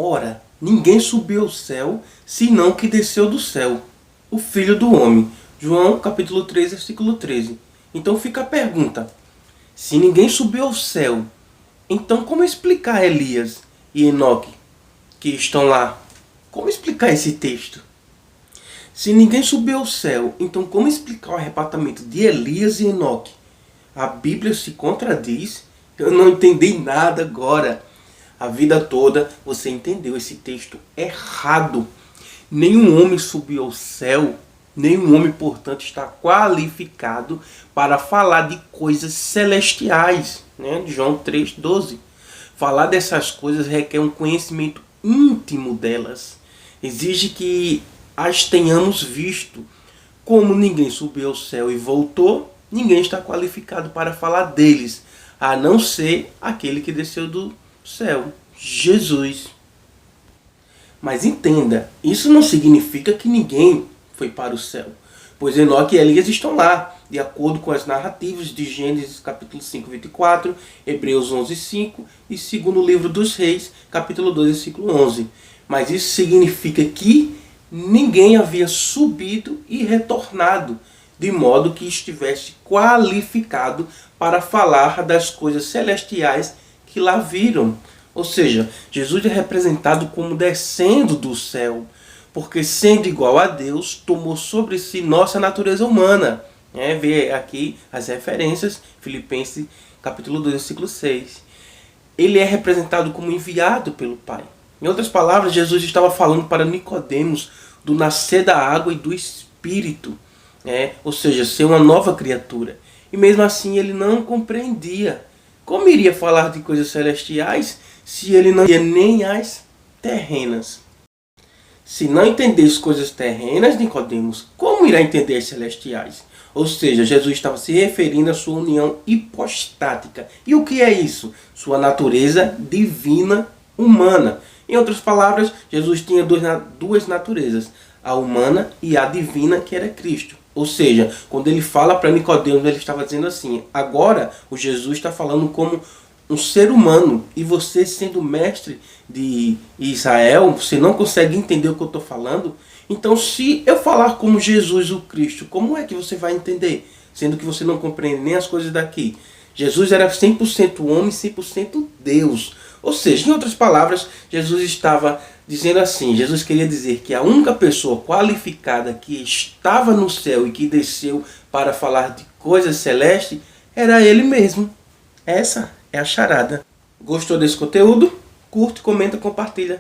Ora, ninguém subiu ao céu, senão que desceu do céu, o Filho do Homem. João capítulo 3, versículo 13. Então fica a pergunta: se ninguém subiu ao céu, então como explicar Elias e Enoque que estão lá? Como explicar esse texto? Se ninguém subiu ao céu, então como explicar o arrebatamento de Elias e Enoque? A Bíblia se contradiz. Eu não entendi nada agora. A vida toda você entendeu esse texto errado. Nenhum homem subiu ao céu. Nenhum homem, portanto, está qualificado para falar de coisas celestiais. De João 3,12. Falar dessas coisas requer um conhecimento íntimo delas. Exige que as tenhamos visto. Como ninguém subiu ao céu e voltou, ninguém está qualificado para falar deles, a não ser aquele que desceu do céu, Jesus. Mas entenda, isso não significa que ninguém foi para o céu, pois Enoque e Elias estão lá, de acordo com as narrativas de Gênesis capítulo 5, 24, Hebreus 11, 5 e segundo livro dos Reis, capítulo 2, versículo 11. Mas isso significa que ninguém havia subido e retornado, de modo que estivesse qualificado para falar das coisas celestiais que lá viram. Ou seja, Jesus é representado como descendo do céu, porque sendo igual a Deus, tomou sobre si nossa natureza humana. Vê aqui as referências, Filipenses capítulo 2, versículo 6. Ele é representado como enviado pelo Pai. Em outras palavras, Jesus estava falando para Nicodemos do nascer da água e do Espírito. Ou seja, ser uma nova criatura. E mesmo assim ele não compreendia. Como iria falar de coisas celestiais se ele não ia nem as terrenas? Se não entendesse coisas terrenas, Nicodemos, como irá entender as celestiais? Ou seja, Jesus estava se referindo à sua união hipostática. E o que é isso? Sua natureza divina humana. Em outras palavras, Jesus tinha duas naturezas, a humana e a divina, que era Cristo. Ou seja, quando ele fala para Nicodemos, ele estava dizendo assim: agora o Jesus está falando como um ser humano, e você, sendo mestre de Israel, você não consegue entender o que eu estou falando? Então, se eu falar como Jesus o Cristo, como é que você vai entender? Sendo que você não compreende nem as coisas daqui. Jesus era 100% homem, 100% Deus. Ou seja, em outras palavras, Jesus estava dizendo assim, Jesus queria dizer que a única pessoa qualificada que estava no céu e que desceu para falar de coisas celestes era ele mesmo. Essa é a charada. Gostou desse conteúdo? Curte, comenta, compartilha.